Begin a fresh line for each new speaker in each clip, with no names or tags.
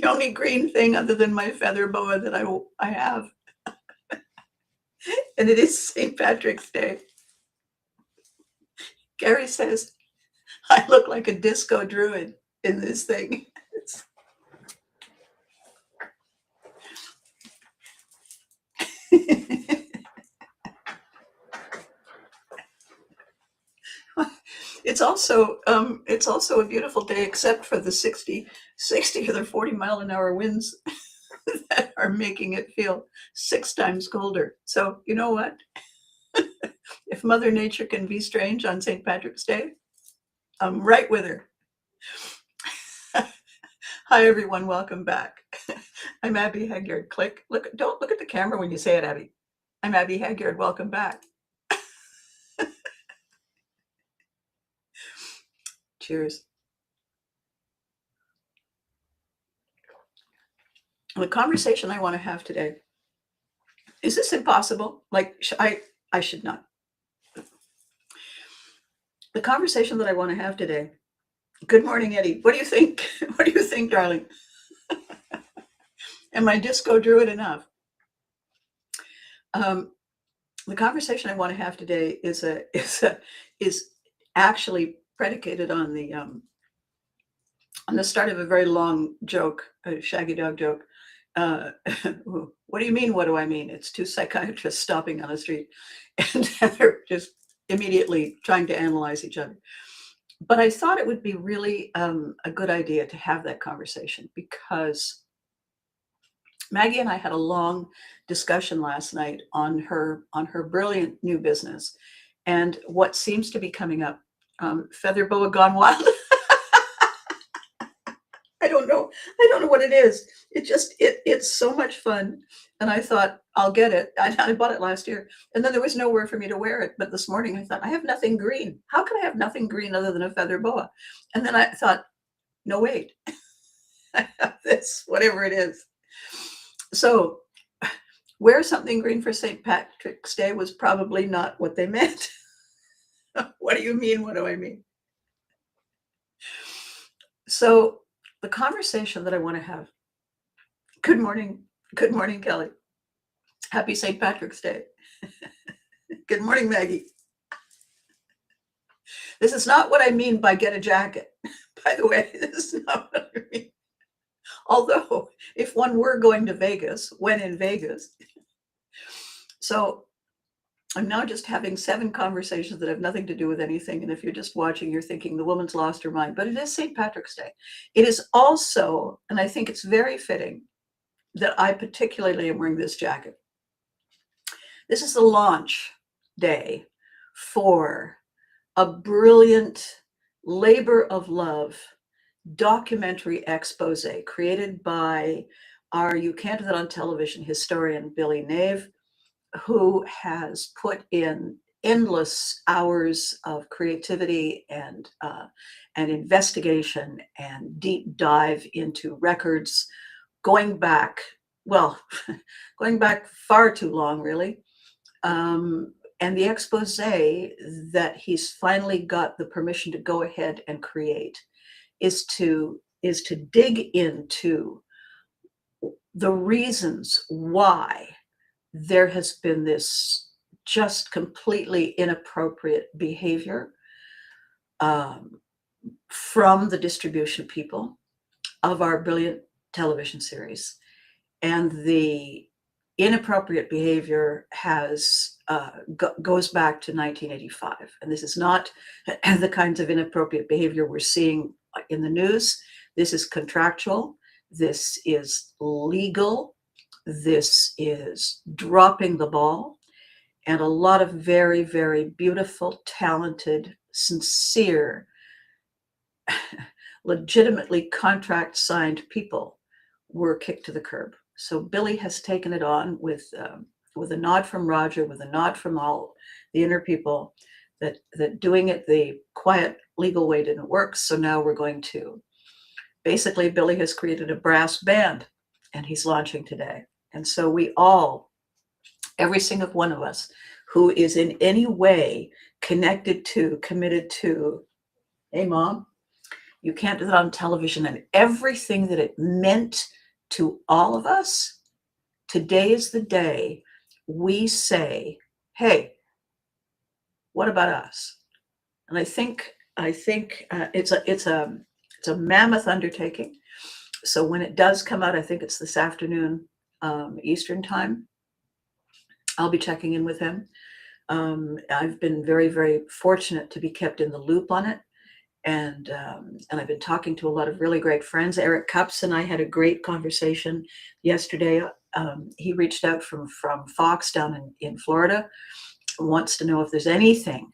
only green thing other than my feather boa that I have, and it is St. Patrick's Day. Gary says I look like a disco druid in this thing. It's also a beautiful day, except for the 60 or the 40-mile-an-hour winds that are making it feel 6 times colder. So you know what? If Mother Nature can be strange on St. Patrick's Day, I'm right with her. Hi everyone, welcome back. I'm Abby Haggard. Don't look at the camera when you say it, Abby. I'm Abby Haggard. Welcome back. Cheers. The conversation I want to have today, is this impossible? Like, I should not. The conversation that I want to have today. Good morning, Eddie. What do you think? What do you think, darling? Am I disco druid enough? The conversation I want to have today is actually predicated on the start of a very long joke, a shaggy dog joke. What do you mean? What do I mean? It's 2 psychiatrists stopping on the street, and they're just immediately trying to analyze each other. But I thought it would be really a good idea to have that conversation, because Maggie and I had a long discussion last night on her brilliant new business and what seems to be coming up. Feather boa gone wild. I don't know what it is. It's so much fun. And I thought, I'll get it. I bought it last year. And then there was nowhere for me to wear it. But this morning I thought, I have nothing green. How can I have nothing green other than a feather boa? And then I thought, no, wait. I have this, whatever it is. So wear something green for St. Patrick's Day was probably not what they meant. What do you mean? What do I mean? So the conversation that I want to have. Good morning. Good morning, Kelly. Happy St. Patrick's Day. Good morning, Maggie. This is not what I mean by get a jacket. By the way, this is not what I mean. Although, if one were going to Vegas, when in Vegas. So I'm now just having 7 conversations that have nothing to do with anything. And if you're just watching, you're thinking the woman's lost her mind. But it is St. Patrick's Day. It is also, and I think it's very fitting that I particularly am wearing this jacket. This is the launch day for a brilliant labor of love documentary expose created by our You Can't Do That on Television historian, Billy Nave, who has put in endless hours of creativity and investigation and deep dive into records going back far too long, really. And the expose that he's finally got the permission to go ahead and create is to dig into the reasons why there has been this just completely inappropriate behavior from the distribution people of our brilliant television series. And the inappropriate behavior goes back to 1985. And this is not the kinds of inappropriate behavior we're seeing in the news. This is contractual. This is legal. This is dropping the ball. And a lot of very, very beautiful, talented, sincere, legitimately contract-signed people were kicked to the curb. So Billy has taken it on with a nod from Roger, with a nod from all the inner people, that doing it the quiet, legal way didn't work. So now we're going to, basically, Billy has created a brass band, and he's launching today. And so we all, every single one of us who is in any way connected to, committed to, hey, Mom, You can't do that on television. And everything that it meant to all of us, today is the day we say, hey, what about us? And I think it's a mammoth undertaking. So when it does come out, I think it's this afternoon, Eastern time, I'll be checking in with him. I've been very, very fortunate to be kept in the loop on it. And I've been talking to a lot of really great friends. Eric Cups and I had a great conversation yesterday. He reached out from Fox down in Florida, wants to know if there's anything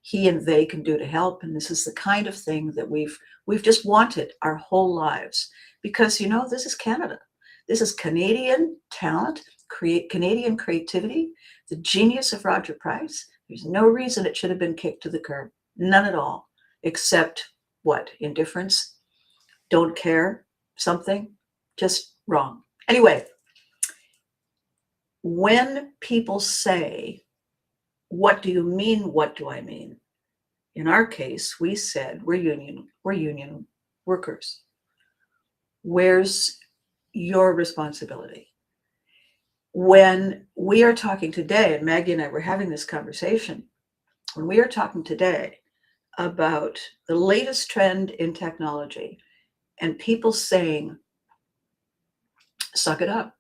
he and they can do to help. And this is the kind of thing that we've just wanted our whole lives, because this is Canada. This is Canadian talent, Canadian creativity, the genius of Roger Price. There's no reason it should have been kicked to the curb. None at all, except what? Indifference, don't care, something, just wrong. Anyway, when people say, what do you mean? What do I mean? In our case, we said we're union workers. Where's your responsibility? When we are talking today, and Maggie and I were having this conversation, when we are talking today about the latest trend in technology and people saying, suck it up,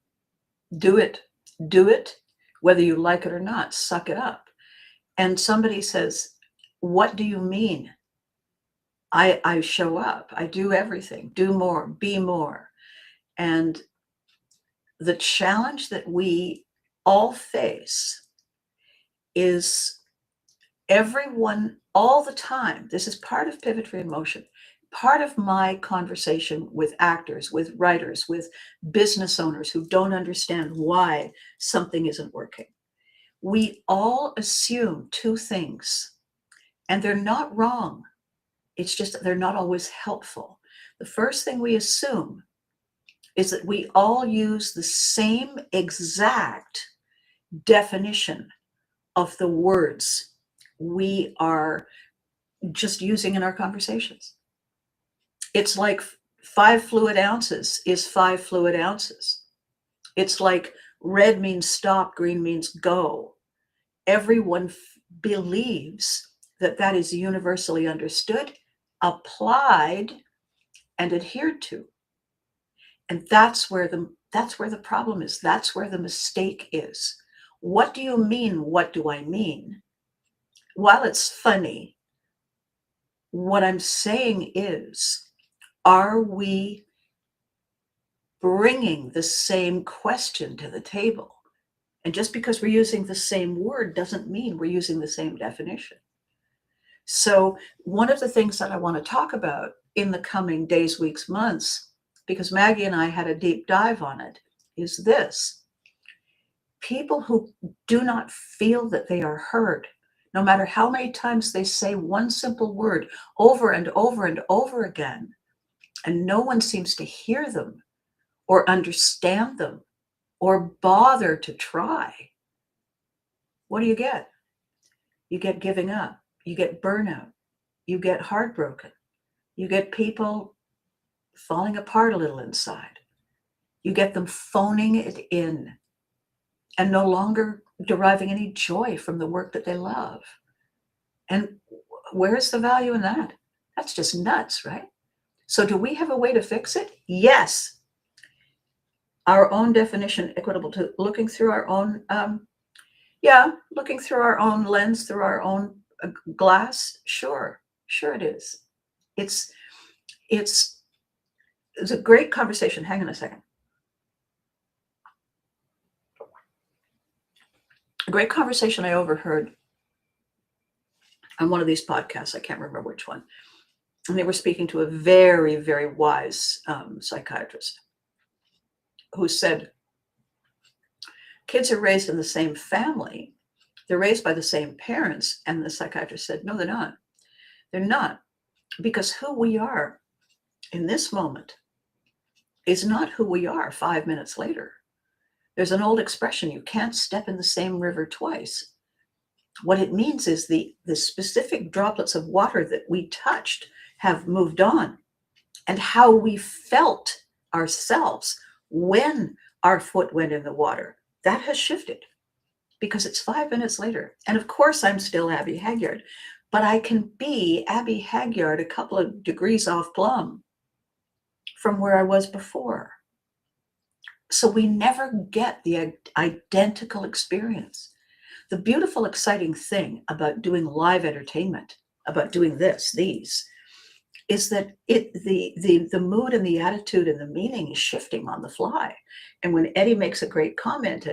do it, whether you like it or not, suck it up. And somebody says, what do you mean? I show up, I do everything, do more, be more. And the challenge that we all face is everyone all the time. This is part of Pivotry in Motion, part of my conversation with actors, with writers, with business owners who don't understand why something isn't working. We all assume two things, and they're not wrong. It's just that they're not always helpful. The first thing we assume is that we all use the same exact definition of the words we are just using in our conversations. It's like 5 fluid ounces is 5 fluid ounces. It's like red means stop, green means go. Everyone believes that that is universally understood, applied, and adhered to. And that's where the problem is. That's where the mistake is. What do you mean? What do I mean? While it's funny, what I'm saying is, are we bringing the same question to the table? And just because we're using the same word doesn't mean we're using the same definition. So one of the things that I want to talk about in the coming days, weeks, months, because Maggie and I had a deep dive on it, is this. People who do not feel that they are heard, no matter how many times they say one simple word over and over and over again, and no one seems to hear them or understand them or bother to try, what do you get? You get giving up, you get burnout, you get heartbroken, you get people falling apart a little inside. You get them phoning it in and no longer deriving any joy from the work that they love. And where is the value in that? That's just nuts, right? So do we have a way to fix it? Yes. Our own definition, equitable to looking through our own, looking through our own lens, through our own glass. Sure it is. It's a great conversation. Hang on a second. A great conversation I overheard on one of these podcasts. I can't remember which one. And they were speaking to a very, very wise psychiatrist who said, kids are raised in the same family. They're raised by the same parents. And the psychiatrist said, no, they're not. They're not. Because who we are in this moment is not who we are 5 minutes later. There's an old expression, you can't step in the same river twice. What it means is the specific droplets of water that we touched have moved on, and how we felt ourselves when our foot went in the water, that has shifted, because it's 5 minutes later. And of course, I'm still Abby Hagyard, but I can be Abby Hagyard a couple of degrees off plumb from where I was before. So we never get the identical experience. The beautiful, exciting thing about doing live entertainment, about doing these, is that the mood and the attitude and the meaning is shifting on the fly. And when Eddie makes a great comment,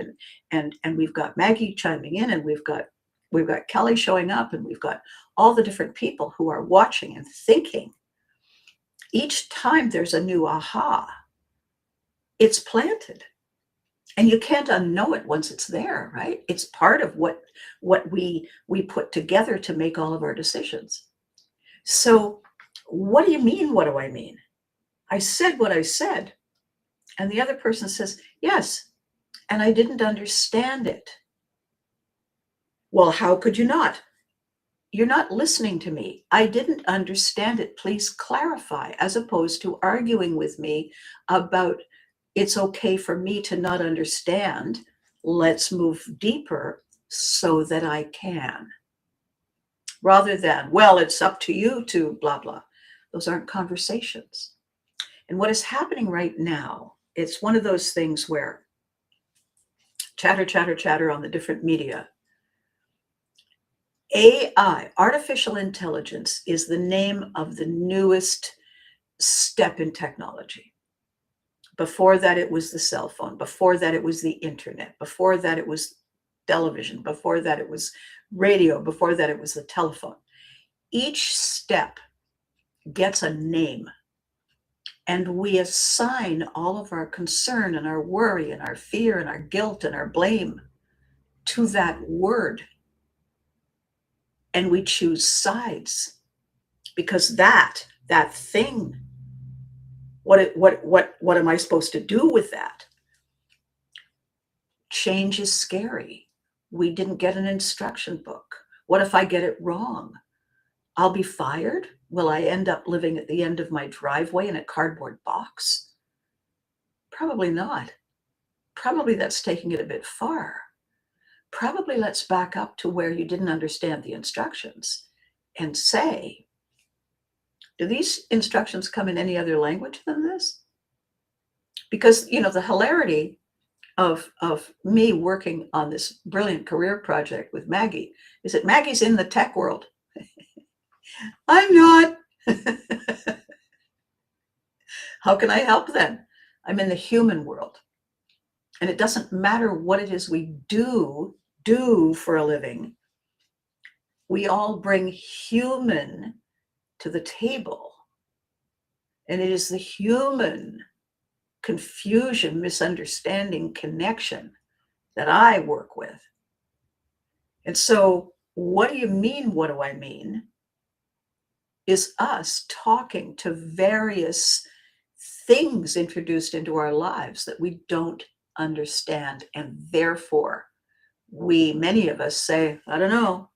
and we've got Maggie chiming in, and we've got Kelly showing up, and we've got all the different people who are watching and thinking, each time there's a new aha, it's planted. And you can't unknow it once it's there, right? It's part of what we put together to make all of our decisions. So what do you mean? What do I mean? I said what I said. And the other person says, yes, and I didn't understand it. Well, how could you not? You're not listening to me. I didn't understand it. Please clarify, as opposed to arguing with me about it's okay for me to not understand. Let's move deeper so that I can. Rather than, well, it's up to you to blah, blah. Those aren't conversations. And what is happening right now, it's one of those things where chatter, chatter, chatter on the different media. AI, artificial intelligence, is the name of the newest step in technology. Before that, it was the cell phone. Before that, it was the internet. Before that, it was television. Before that, it was radio. Before that, it was the telephone. Each step gets a name, and we assign all of our concern and our worry and our fear and our guilt and our blame to that word. And we choose sides, because that thing, what am I supposed to do with that? Change is scary. We didn't get an instruction book. What if I get it wrong? I'll be fired? Will I end up living at the end of my driveway in a cardboard box? Probably not. Probably that's taking it a bit far. Probably let's back up to where you didn't understand the instructions and say, do these instructions come in any other language than this? Because, the hilarity of me working on this brilliant career project with Maggie is that Maggie's in the tech world. I'm not. How can I help then? I'm in the human world. And it doesn't matter what it is we do for a living. We all bring human to the table. And it is the human confusion, misunderstanding, connection that I work with. And so, what do you mean? What do I mean? Is us talking to various things introduced into our lives that we don't understand. And therefore, many of us say, I don't know.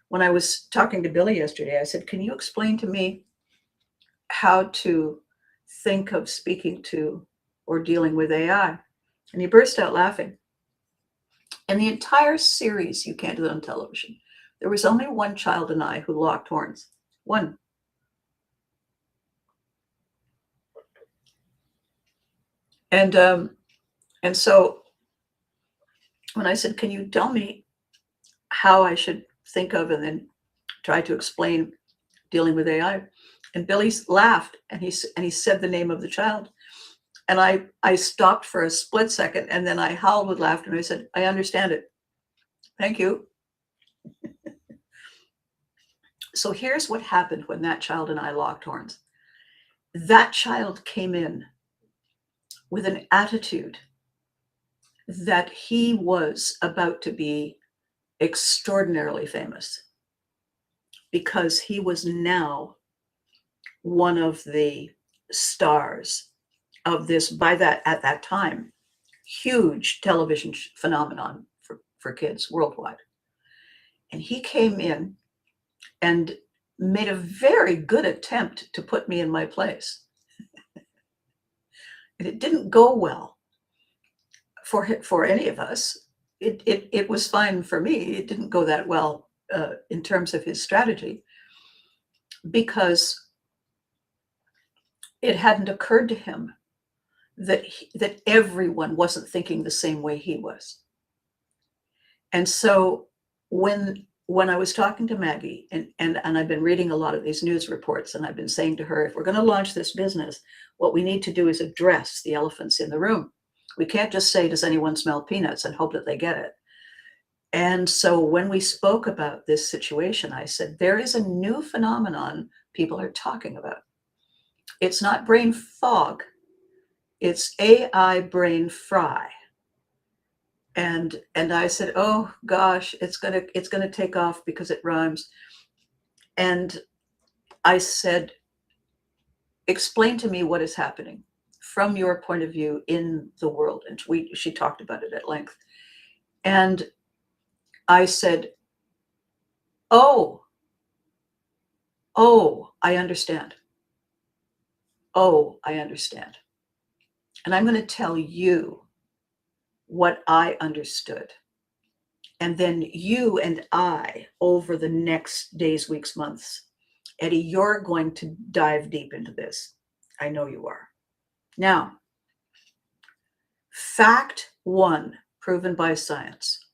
When I was talking to Billy yesterday, I said, can you explain to me how to think of speaking to or dealing with AI? And he burst out laughing. In the entire series, You Can't Do It on Television, there was only one child and I who locked horns. One. And so when I said, can you tell me how I should think of and then try to explain dealing with AI? And Billy laughed, and he said the name of the child. And I stopped for a split second, and then I howled with laughter, and I said, I understand it. Thank you. So here's what happened when that child and I locked horns. That child came in with an attitude that he was about to be extraordinarily famous, because he was now one of the stars of this, at that time, huge television phenomenon for kids worldwide. And he came in, and made a very good attempt to put me in my place. And it didn't go well for any of us. It was fine for me. It didn't go that well in terms of his strategy, because it hadn't occurred to him that everyone wasn't thinking the same way he was. And so when I was talking to Maggie, and I've been reading a lot of these news reports, and I've been saying to her, if we're going to launch this business, what we need to do is address the elephants in the room. We can't just say, does anyone smell peanuts, and hope that they get it. And so when we spoke about this situation, I said, there is a new phenomenon people are talking about. It's not brain fog, it's AI brain fry. And I said, oh gosh, it's gonna take off because it rhymes. And I said, explain to me what is happening from your point of view in the world. And she talked about it at length. And I said, oh, I understand. Oh, I understand. And I'm going to tell you what I understood. And then you and I, over the next days, weeks, months, Eddie, you're going to dive deep into this. I know you are. Now, fact one, proven by science.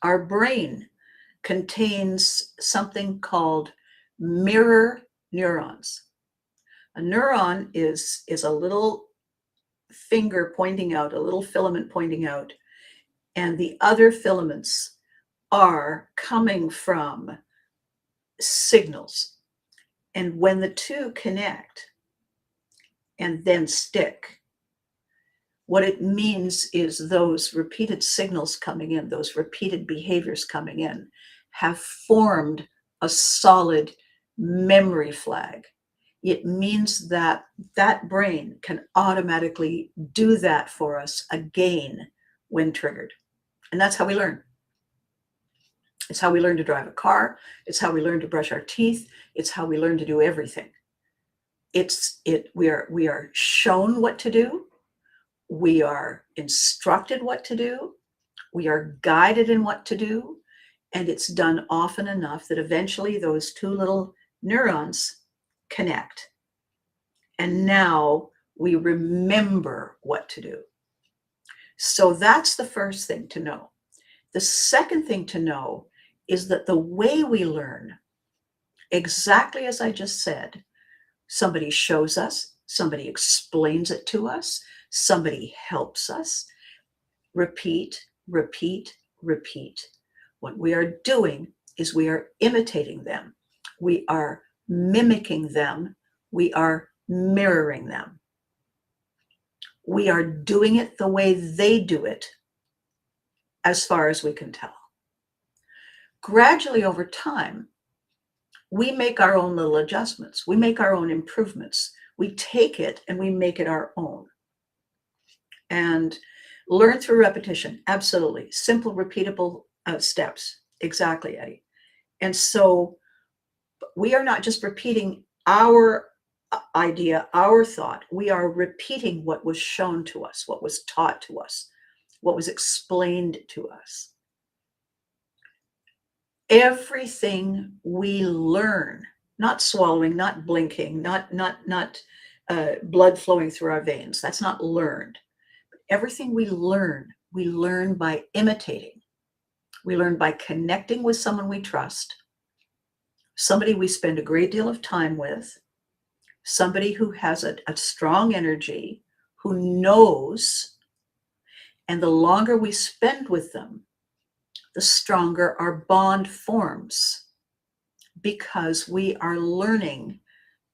Our brain contains something called mirror neurons. A neuron is a little finger pointing out, a little filament pointing out, and the other filaments are coming from signals. And when the two connect and then stick, what it means is those repeated signals coming in, those repeated behaviors coming in, have formed a solid memory flag. It means that that brain can automatically do that for us again when triggered. And that's how we learn. It's how we learn to drive a car. It's how we learn to brush our teeth. It's how we learn to do everything. We are shown what to do. We are instructed what to do. We are guided in what to do. And it's done often enough that eventually those two little neurons connect. And now we remember what to do. So that's the first thing to know. The second thing to know is that the way we learn, exactly as I just said, somebody shows us, somebody explains it to us, somebody helps us. Repeat, repeat, repeat. What we are doing is we are imitating them. We are mimicking them. We are mirroring them. We are doing it the way they do it, as far as we can tell. Gradually over time, we make our own little adjustments. We make our own improvements. We take it and we make it our own. And learn through repetition. Absolutely. Simple, repeatable steps. Exactly, Eddie. And so we are not just repeating our idea, our thought. We are repeating what was shown to us, what was taught to us, what was explained to us. Everything we learn, not swallowing, not blinking, not blood flowing through our veins. That's not learned. Everything we learn by imitating. We learn by connecting with someone we trust, somebody we spend a great deal of time with, somebody who has a strong energy, who knows, and the longer we spend with them, the stronger our bond forms, because we are learning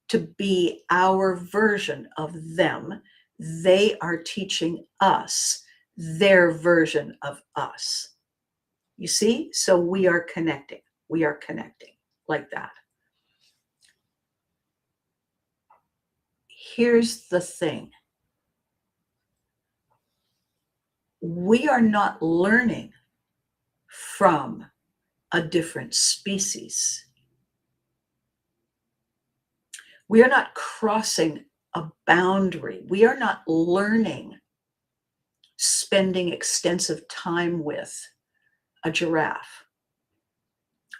to be our version of them. They are teaching us their version of us. You see? So we are connecting. We are connecting like that. Here's the thing. We are not learning from a different species. We are not crossing a boundary. We are not learning, spending extensive time with a giraffe.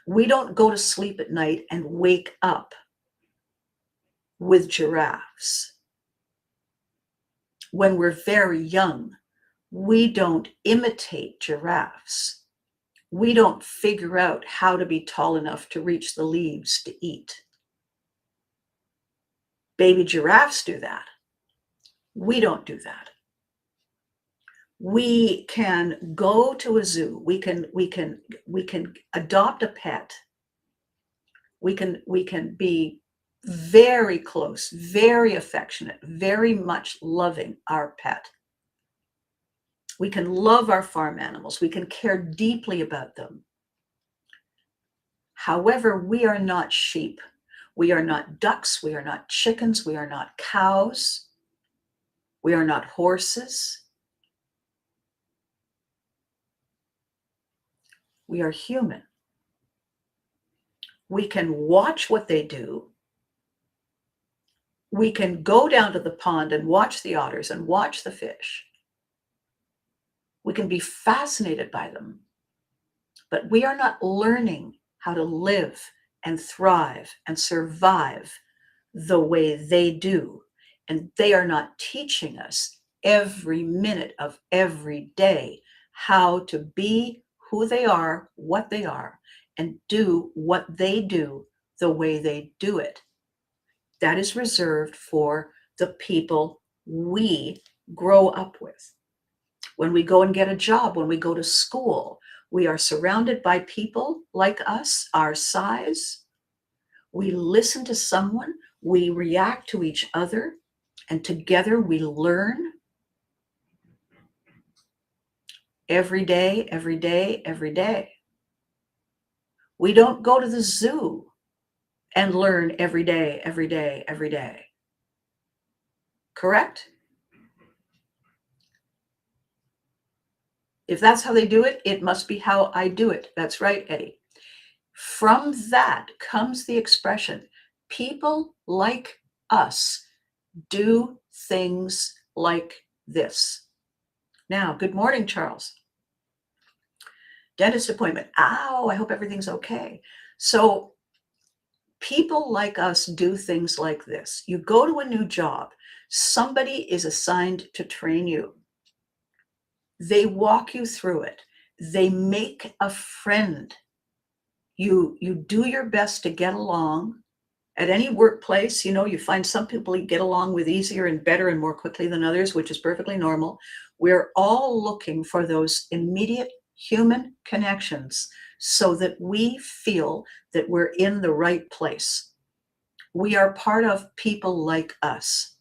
We don't go to sleep at night and wake up with giraffes. When we're very young, we don't imitate giraffes. We don't figure out how to be tall enough to reach the leaves to eat. Baby giraffes do that. We don't do that. We can go to a zoo. We can adopt a pet. We can be very close, very affectionate, very much loving our pet. We can love our farm animals. We can care deeply about them. However, we are not sheep. We are not ducks. We are not chickens. We are not cows. We are not horses. We are human. We can watch what they do. We can go down to the pond and watch the otters and watch the fish. We can be fascinated by them, but we are not learning how to live and thrive and survive the way they do. And they are not teaching us every minute of every day how to be who they are, what they are, and do what they do the way they do it. That is reserved for the people we grow up with. When we go and get a job, when we go to school, we are surrounded by people like us, our size. We listen to someone, we react to each other, and together we learn every day, every day, every day. We don't go to the zoo and learn every day, every day, every day. Correct? If that's how they do it, it must be how I do it. That's right, Eddie. From that comes the expression, people like us do things like this. Now, good morning, Charles. Dentist appointment. Ow, I hope everything's okay. So people like us do things like this. You go to a new job. Somebody is assigned to train you. They walk you through it. They make a friend. You do your best to get along. At any workplace, you find some people you get along with easier and better and more quickly than others, which is perfectly normal. We're all looking for those immediate human connections so that we feel that we're in the right place. We are part of people like us.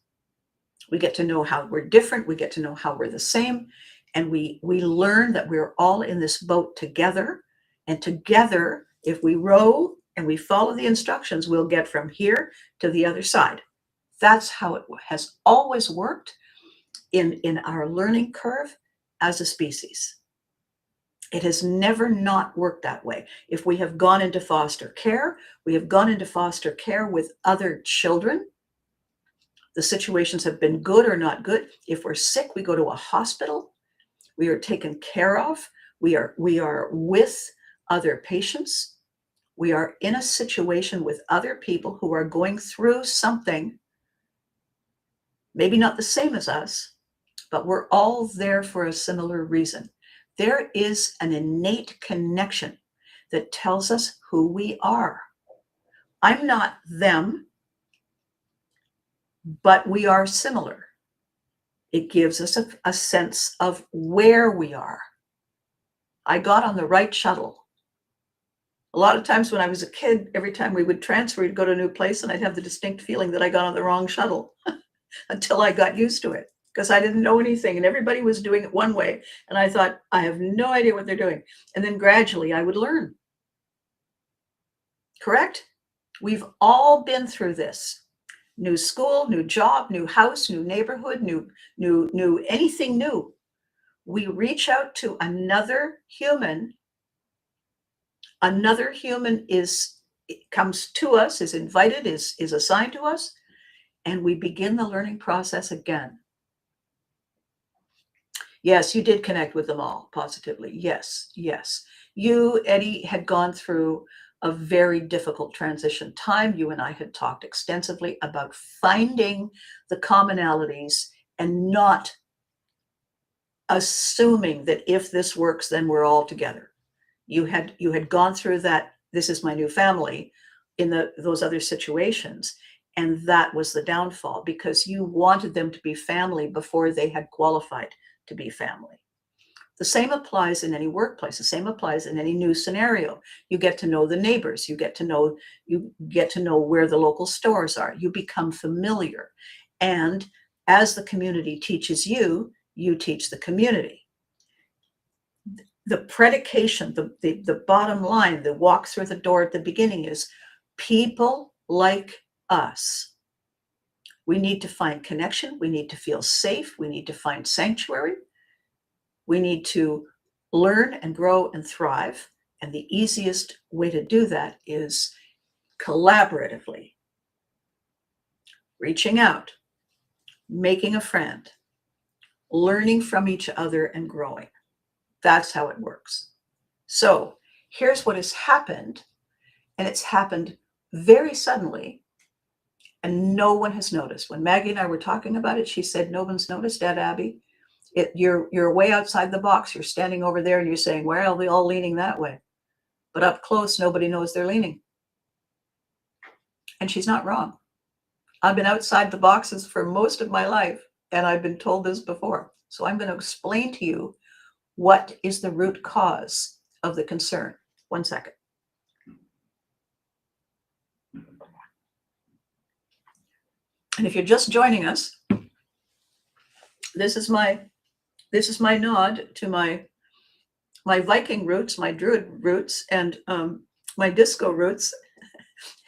We get to know how we're different. We get to know how we're the same. And we learn that we're all in this boat together. And together, if we row and we follow the instructions, we'll get from here to the other side. That's how it has always worked in our learning curve as a species. It has never not worked that way. If we have gone into foster care, we have gone into foster care with other children. The situations have been good or not good. If we're sick, we go to a hospital. We are taken care of. We are with other patients. We are in a situation with other people who are going through something, maybe not the same as us, but we're all there for a similar reason. There is an innate connection that tells us who we are. I'm not them, but we are similar. It gives us a sense of where we are. I got on the right shuttle. A lot of times when I was a kid, every time we would transfer, we'd go to a new place and I'd have the distinct feeling that I got on the wrong shuttle until I got used to it because I didn't know anything and everybody was doing it one way. And I thought, I have no idea what they're doing. And then gradually I would learn. Correct? We've all been through this. New school, new job, new house, new neighborhood, new anything new. We reach out to another human. Another human is it comes to us, is invited, is assigned to us, and we begin the learning process again. Yes, you did connect with them all positively. Yes, yes. You, Eddie, had gone through a very difficult transition time. You and I had talked extensively about finding the commonalities and not assuming that if this works, then we're all together. You had gone through that, this is my new family, in those other situations. And that was the downfall, because you wanted them to be family before they had qualified to be family. The same applies in any workplace. The same applies in any new scenario. You get to know the neighbors. You get to know where the local stores are. You become familiar. And as the community teaches you, you teach the community. The predication, the bottom line, the walk through the door at the beginning is people like us. We need to find connection. We need to feel safe. We need to find sanctuary. We need to learn and grow and thrive. And the easiest way to do that is collaboratively, reaching out, making a friend, learning from each other and growing. That's how it works. So here's what has happened, and it's happened very suddenly, and no one has noticed. When Maggie and I were talking about it, she said, no one's noticed, Dad Abby. You're way outside the box. You're standing over there and you're saying, why are they all leaning that way? But up close, nobody knows they're leaning. And she's not wrong. I've been outside the boxes for most of my life, and I've been told this before. So I'm going to explain to you what is the root cause of the concern. 1 second. And if you're just joining us, this is my nod to my Viking roots, my Druid roots, and my disco roots,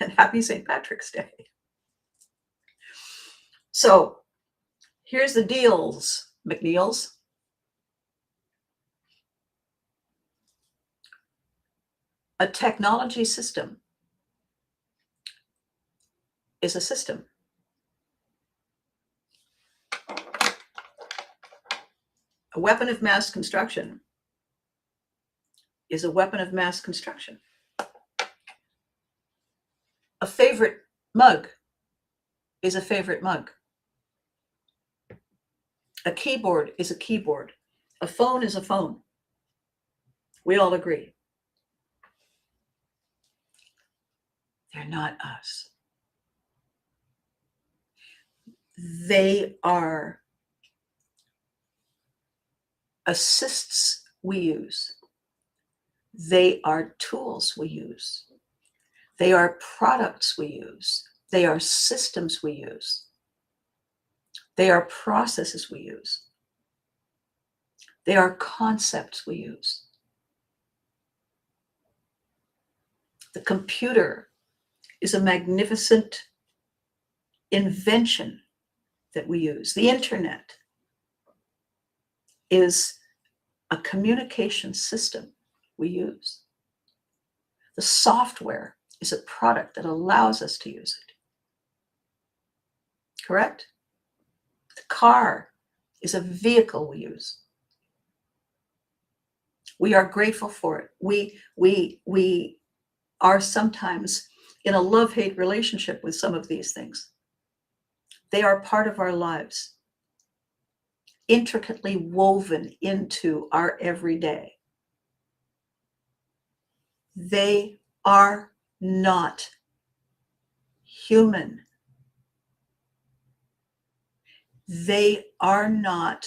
and happy St. Patrick's Day. So here's the deals, McNeils. A technology system is a system. A weapon of mass construction is a weapon of mass construction. A favorite mug is a favorite mug. A keyboard is a keyboard. A phone is a phone. We all agree. They're not us. They are assists we use. They are tools we use. They are products we use. They are systems we use. They are processes we use. They are concepts we use. The computer is a magnificent invention that we use. The internet is a communication system we use. The software is a product that allows us to use it. Correct? The car is a vehicle we use. We are grateful for it. We are sometimes in a love-hate relationship with some of these things. They are part of our lives, intricately woven into our everyday. They are not human. They are not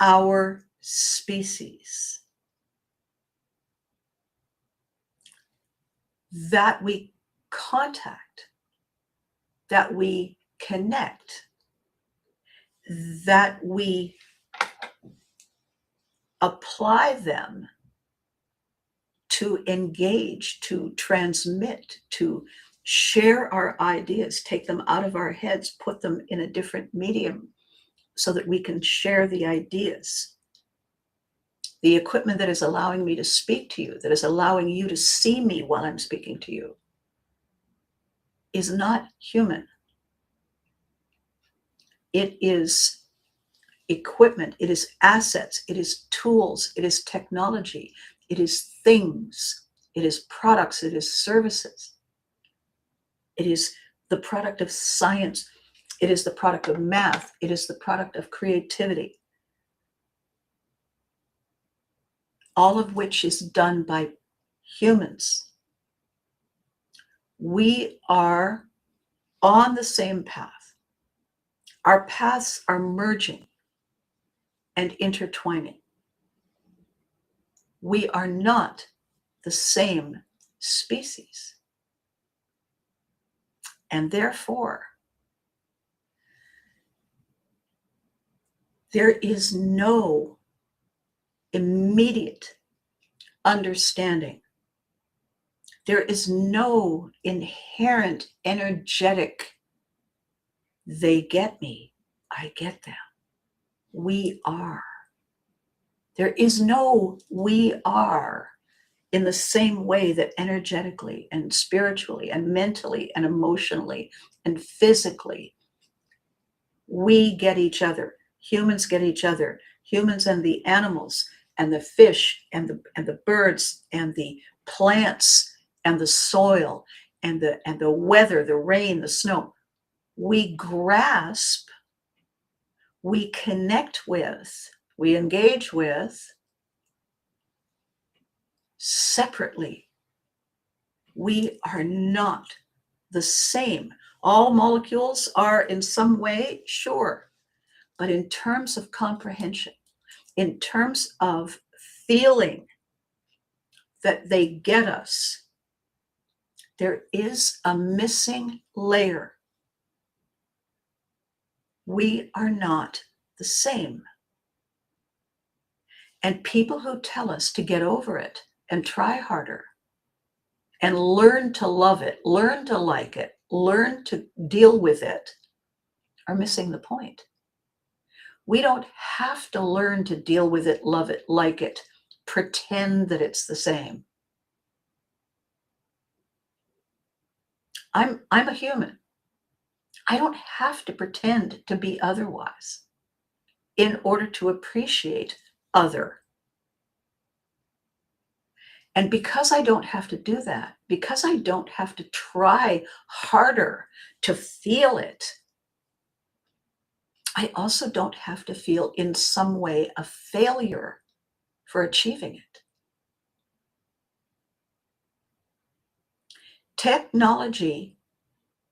our species. That we contact, that we connect, that we apply them to engage, to transmit, to share our ideas, take them out of our heads, put them in a different medium so that we can share the ideas. the equipment that is allowing me to speak to you, that is allowing you to see me while I'm speaking to you, is not human. It is equipment, it is assets, it is tools, it is technology, it is things, it is products, it is services. It is the product of science. It is the product of math. It is the product of creativity. All of which is done by humans. We are on the same path. Our paths are merging and intertwining. We are not the same species. And therefore, there is no immediate understanding. There is no inherent energetic, they get me, I get them. We are. There is no we are in the same way that energetically and spiritually and mentally and emotionally and physically we get each other. Humans get each other. Humans and the animals and the fish and the birds and the plants and the soil and the weather, the rain, the snow. We grasp, we connect with, we engage with separately. We are not the same. All molecules are in some way, sure, but in terms of comprehension, in terms of feeling that they get us, there is a missing layer. We are not the same. And people who tell us to get over it and try harder and learn to love it, learn to like it, learn to deal with it, are missing the point. We don't have to learn to deal with it, love it, like it, pretend that it's the same. I'm a human. I don't have to pretend to be otherwise in order to appreciate other. And because I don't have to do that, because I don't have to try harder to feel it, I also don't have to feel in some way a failure for achieving it. Technology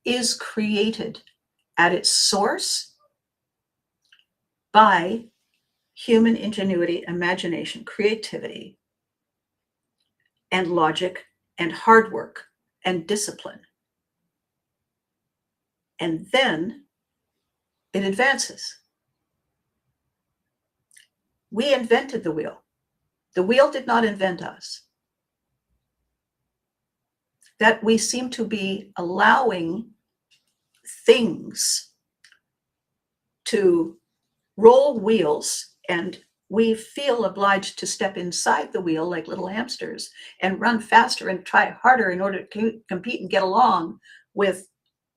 is created at its source by human ingenuity, imagination, creativity, and logic, and hard work, and discipline. And then it advances. We invented the wheel. The wheel did not invent us. That we seem to be allowing things to roll wheels, and we feel obliged to step inside the wheel like little hamsters and run faster and try harder in order to compete and get along with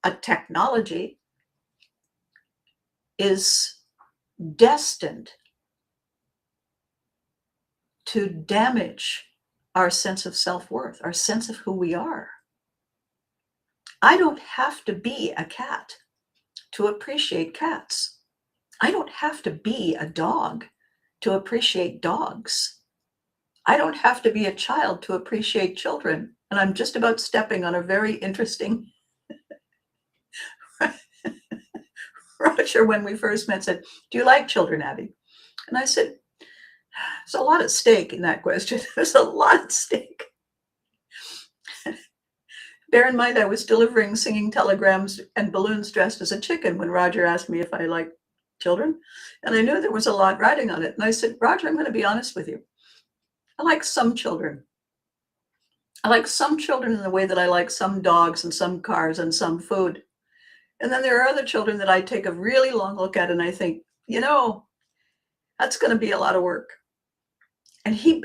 a technology, is destined to damage our sense of self-worth, our sense of who we are. I don't have to be a cat to appreciate cats. I don't have to be a dog to appreciate dogs. I don't have to be a child to appreciate children. And I'm just about stepping on a very interesting Roger, when we first met, said, "Do you like children, Abby?" And I said, there's a lot at stake in that question. There's a lot at stake. Bear in mind, I was delivering singing telegrams and balloons dressed as a chicken when Roger asked me if I liked children. And I knew there was a lot riding on it. And I said, Roger, I'm going to be honest with you. I like some children. I like some children in the way that I like some dogs and some cars and some food. And then there are other children that I take a really long look at and I think, that's going to be a lot of work. And he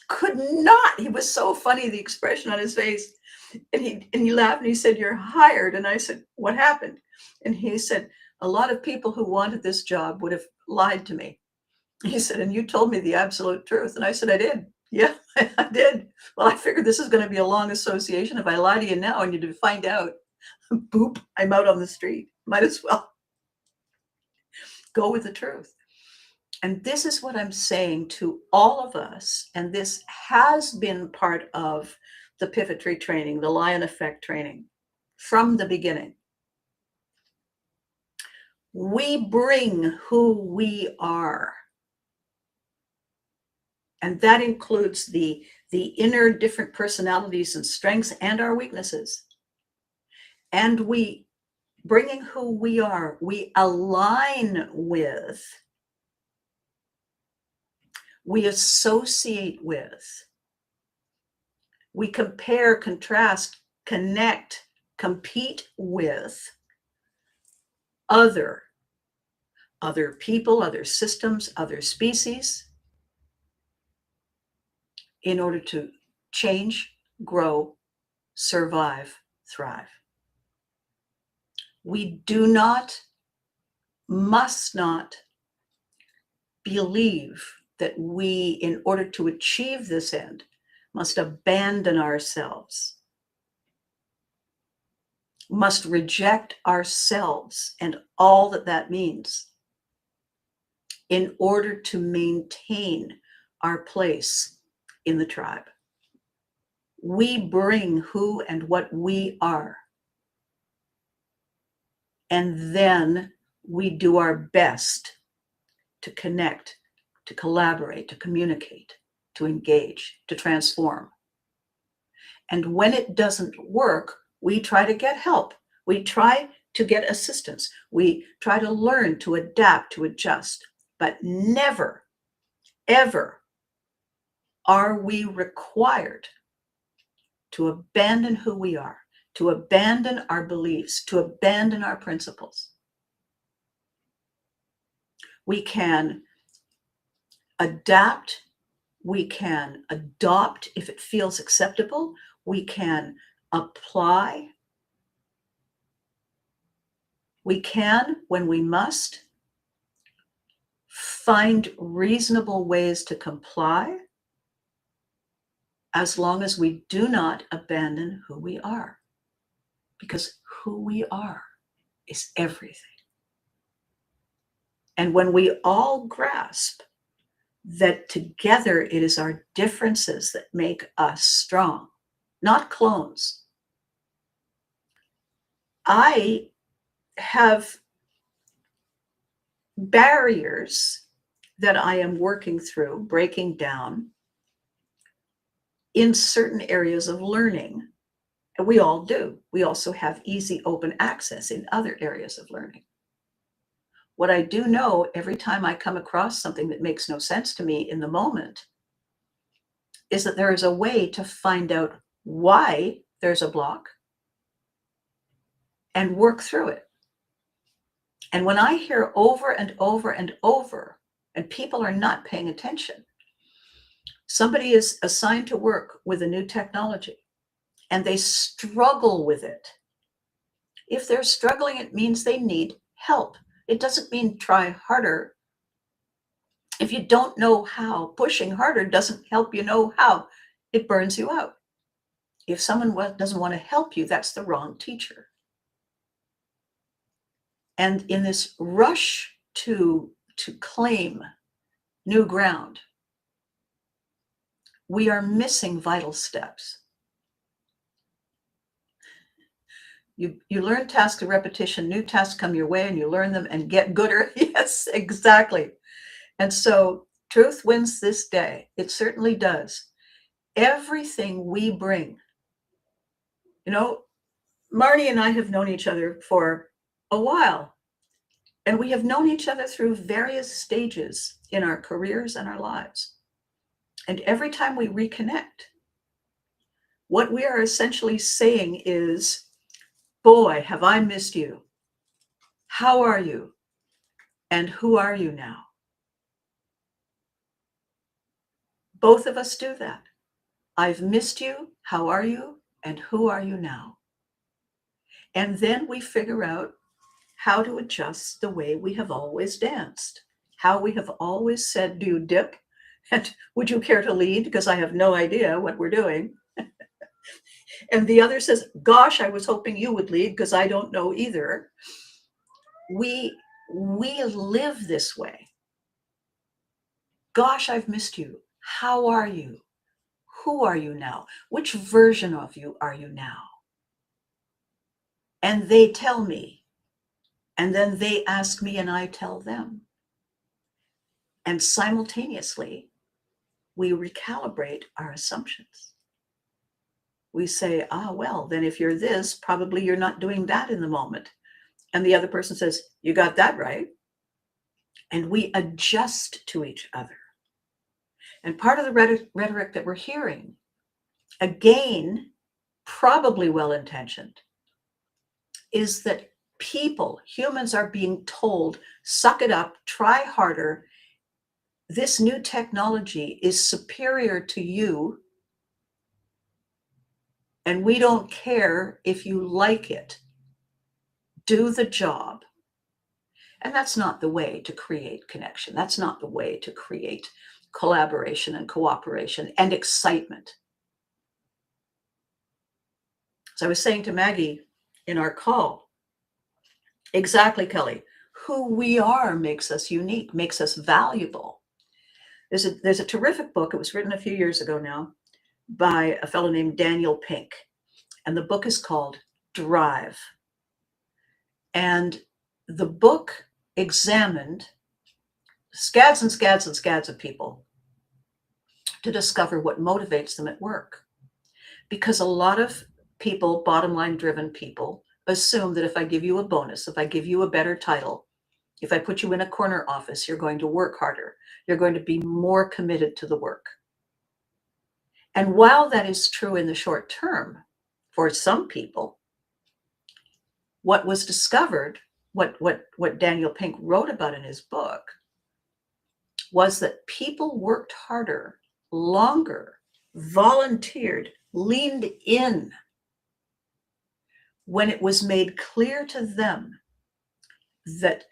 could not, he was so funny, the expression on his face. And he laughed and he said, "You're hired." And I said, "What happened?" And he said, "A lot of people who wanted this job would have lied to me." He said, "And you told me the absolute truth." And I said, "I did. Yeah, I did. Well, I figured this is going to be a long association. If I lie to you now and you find out, boop, I'm out on the street. Might as well go with the truth." And this is what I'm saying to all of us. And this has been part of the Pivotry training, the Lion Effect training from the beginning. We bring who we are. And that includes the inner different personalities and strengths and our weaknesses. And we, bringing who we are, we align with, we associate with, we compare, contrast, connect, compete with other people, other systems, other species, in order to change, grow, survive, thrive. We do not, must not believe that we, in order to achieve this end, must abandon ourselves, must reject ourselves and all that that means in order to maintain our place in the tribe. We bring who and what we are, and then we do our best to connect, to collaborate, to communicate, to engage, to transform. And when it doesn't work, we try to get help. We try to get assistance. We try to learn, to adapt, to adjust, but never, ever are we required to abandon who we are, to abandon our beliefs, to abandon our principles. We can adapt, we can adopt if it feels acceptable, we can apply, we can, when we must, find reasonable ways to comply, as long as we do not abandon who we are, because who we are is everything. And when we all grasp that together it is our differences that make us strong, not clones. I have barriers that I am working through, breaking down in certain areas of learning. And we all do. We also have easy open access in other areas of learning. What I do know, every time I come across something that makes no sense to me in the moment, is that there is a way to find out why there's a block and work through it. And when I hear over and over and over, and people are not paying attention, somebody is assigned to work with a new technology and they struggle with it. If they're struggling, it means they need help. It doesn't mean try harder. If you don't know how, pushing harder doesn't help you know how. It burns you out. If someone doesn't want to help you, that's the wrong teacher. And in this rush to claim new ground, we are missing vital steps. You learn tasks of repetition, new tasks come your way and you learn them and get gooder. Yes, exactly. And so truth wins this day. It certainly does. Everything we bring, Marnie and I have known each other for a while, and we have known each other through various stages in our careers and our lives. And every time we reconnect, what we are essentially saying is, boy, have I missed you. How are you? And who are you now? Both of us do that. I've missed you. How are you? And who are you now? And then we figure out how to adjust the way we have always danced, how we have always said, do you dip? And would you care to lead? Because I have no idea what we're doing. And the other says, gosh, I was hoping you would lead because I don't know either. We live this way. Gosh, I've missed you. How are you? Who are you now? Which version of you are you now? And they tell me, and then they ask me and I tell them. And simultaneously, we recalibrate our assumptions. We say, well, then if you're this, probably you're not doing that in the moment. And the other person says, you got that right. And we adjust to each other. And part of the rhetoric that we're hearing, again, probably well-intentioned, is that humans are being told, suck it up, try harder. This new technology is superior to you. And we don't care if you like it. Do the job. And that's not the way to create connection. That's not the way to create collaboration and cooperation and excitement. So I was saying to Maggie in our call, exactly, Kelly, who we are makes us unique, makes us valuable. There's a terrific book. It was written a few years ago now by a fellow named Daniel Pink. And the book is called Drive. And the book examined scads and scads and scads of people to discover what motivates them at work. Because a lot of people, bottom line driven people, assume that if I give you a bonus, if I give you a better title, if I put you in a corner office, you're going to work harder. You're going to be more committed to the work. And while that is true in the short term, for some people, what was discovered, what Daniel Pink wrote about in his book, was that people worked harder, longer, volunteered, leaned in when it was made clear to them that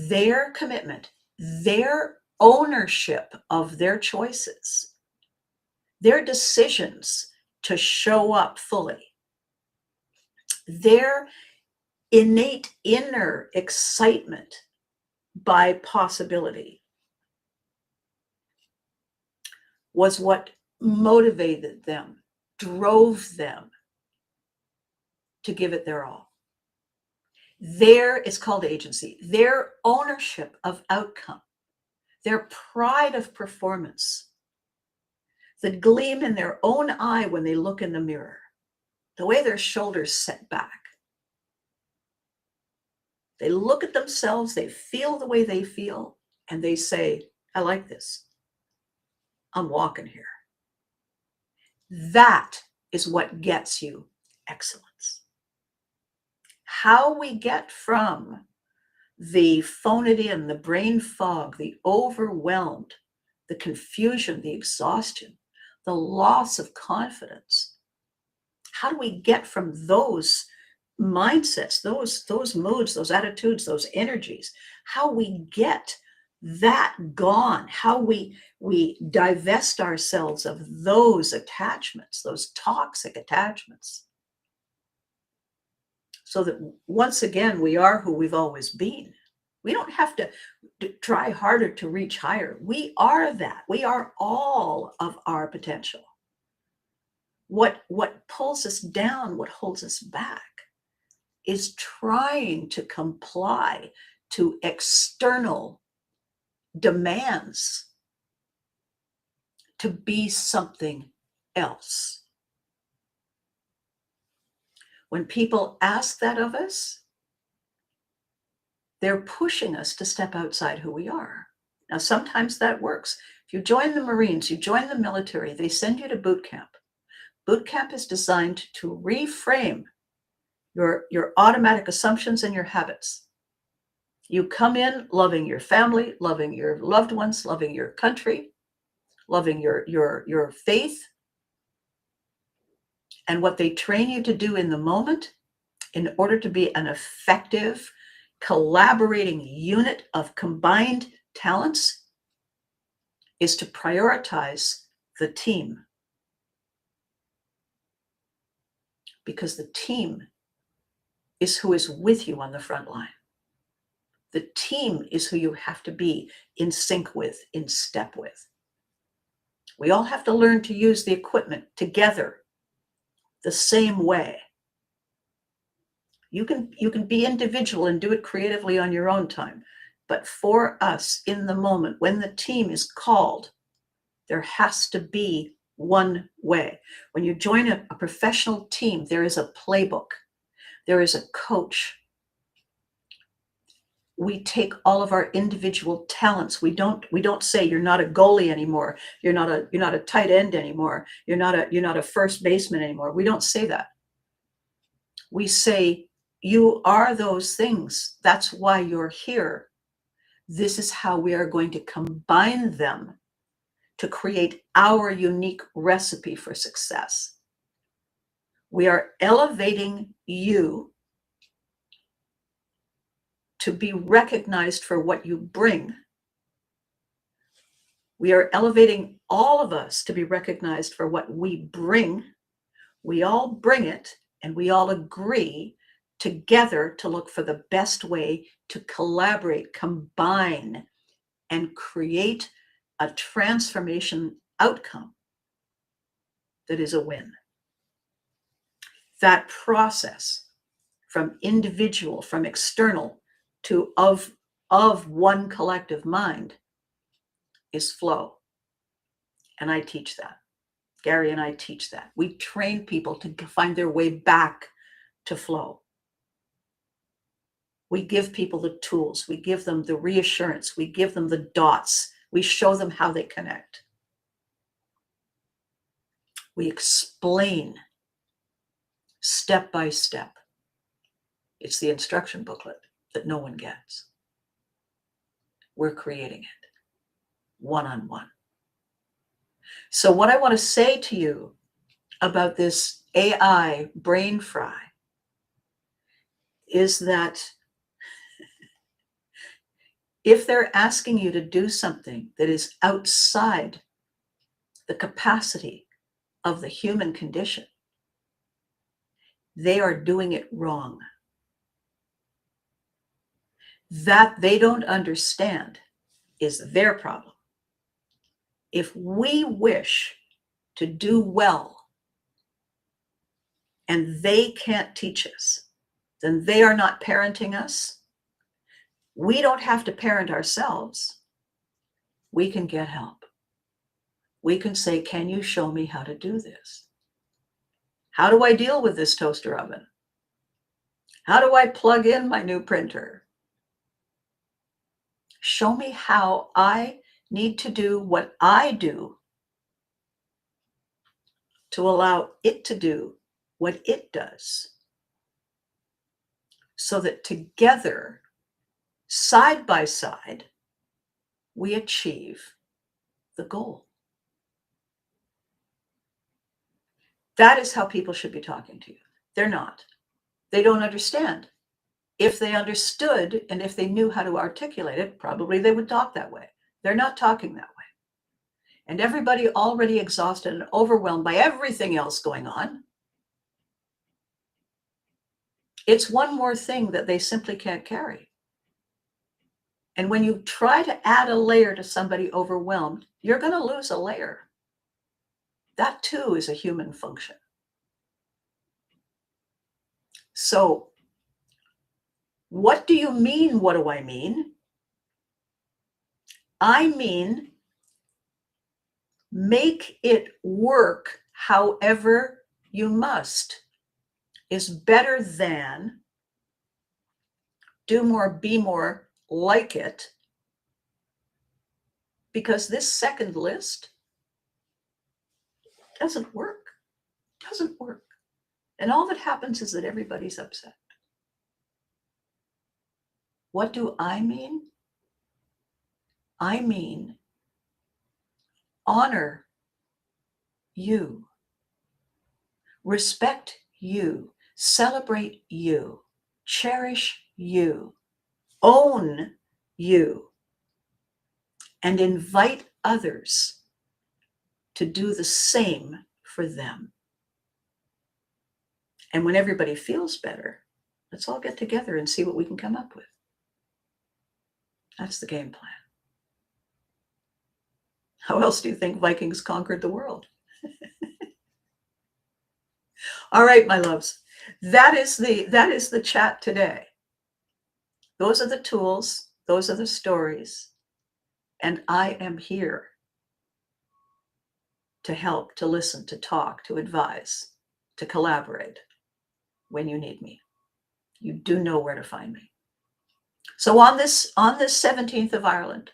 their commitment, their ownership of their choices, their decisions to show up fully, their innate inner excitement by possibility was what motivated them, drove them to give it their all. It's called agency, their ownership of outcome, their pride of performance, the gleam in their own eye when they look in the mirror, the way their shoulders set back. They look at themselves, they feel the way they feel, and they say, I like this. I'm walking here. That is what gets you excellence. How we get from the phone it in, the brain fog, the overwhelmed, the confusion, the exhaustion, the loss of confidence. How do we get from those mindsets, those moods, those attitudes, those energies? How we get that gone, how we divest ourselves of those attachments, those toxic attachments, so that once again we are who we've always been. We don't have to try harder to reach higher. We are that. We are all of our potential. What pulls us down, what holds us back, is trying to comply to external demands to be something else. When people ask that of us, they're pushing us to step outside who we are. Now, sometimes that works. If you join the Marines, you join the military, they send you to boot camp. Boot camp is designed to reframe your automatic assumptions and your habits. You come in loving your family, loving your loved ones, loving your country, loving your faith, and what they train you to do in the moment in order to be an effective, collaborating unit of combined talents is to prioritize the team. Because the team is who is with you on the front line. The team is who you have to be in sync with, in step with. We all have to learn to use the equipment together the same way. You can be individual and do it creatively on your own time. But for us, in the moment, when the team is called, there has to be one way. When you join a professional team, there is a playbook. There is a coach. We take all of our individual talents. We don't say you're not a goalie anymore. You're not a tight end anymore. You're not a first baseman anymore. We don't say that. We say you are those things. That's why you're here. This is how we are going to combine them to create our unique recipe for success. We are elevating you to be recognized for what you bring. We are elevating all of us to be recognized for what we bring. We all bring it, and we all agree together to look for the best way to collaborate, combine, and create a transformation outcome that is a win. That process from individual, from external to of one collective mind is flow. And I teach that. Gary and I teach that. We train people to find their way back to flow. We give people the tools. We give them the reassurance. We give them the dots. We show them how they connect. We explain step by step. It's the instruction booklet that no one gets. We're creating it one-on-one. So what I want to say to you about this AI brain fry is that if they're asking you to do something that is outside the capacity of the human condition, they are doing it wrong. That they don't understand is their problem. If we wish to do well and they can't teach us, then they are not parenting us. We don't have to parent ourselves. We can get help. We can say, can you show me how to do this? How do I deal with this toaster oven? How do I plug in my new printer? Show me how I need to do what I do to allow it to do what it does, so that together, side by side, we achieve the goal. That is how people should be talking to you. They're not. They don't understand. If they understood and if they knew how to articulate it, probably they would talk that way. They're not talking that way. And everybody already exhausted and overwhelmed by everything else going on. It's one more thing that they simply can't carry. And when you try to add a layer to somebody overwhelmed, you're going to lose a layer. That too is a human function. So, what do you mean? What do I mean? I mean, make it work however you must is better than do more, be more, like it. Because this second list doesn't work. Doesn't work. And all that happens is that everybody's upset. What do I mean? I mean, honor you, respect you, celebrate you, cherish you, own you, and invite others to do the same for them. And when everybody feels better, let's all get together and see what we can come up with. That's the game plan. How else do you think Vikings conquered the world? All right, my loves, that is the chat today. Those are the tools, those are the stories, and I am here to help, to listen, to talk, to advise, to collaborate when you need me. You do know where to find me. So on this 17th of Ireland,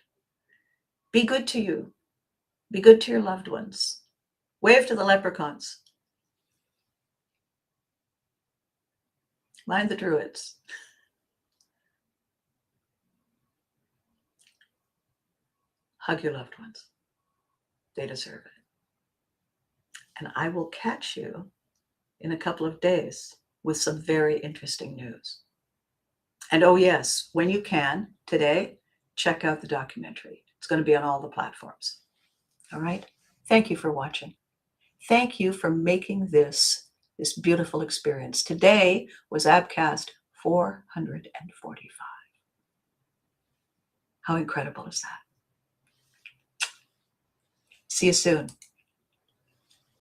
be good to you. Be good to your loved ones. Wave to the leprechauns. Mind the druids. Hug your loved ones. They deserve it. And I will catch you in a couple of days with some very interesting news. And oh yes, when you can, today, check out the documentary. It's going to be on all the platforms. All right? Thank you for watching. Thank you for making this beautiful experience. Today was ABCAST 445. How incredible is that? See you soon.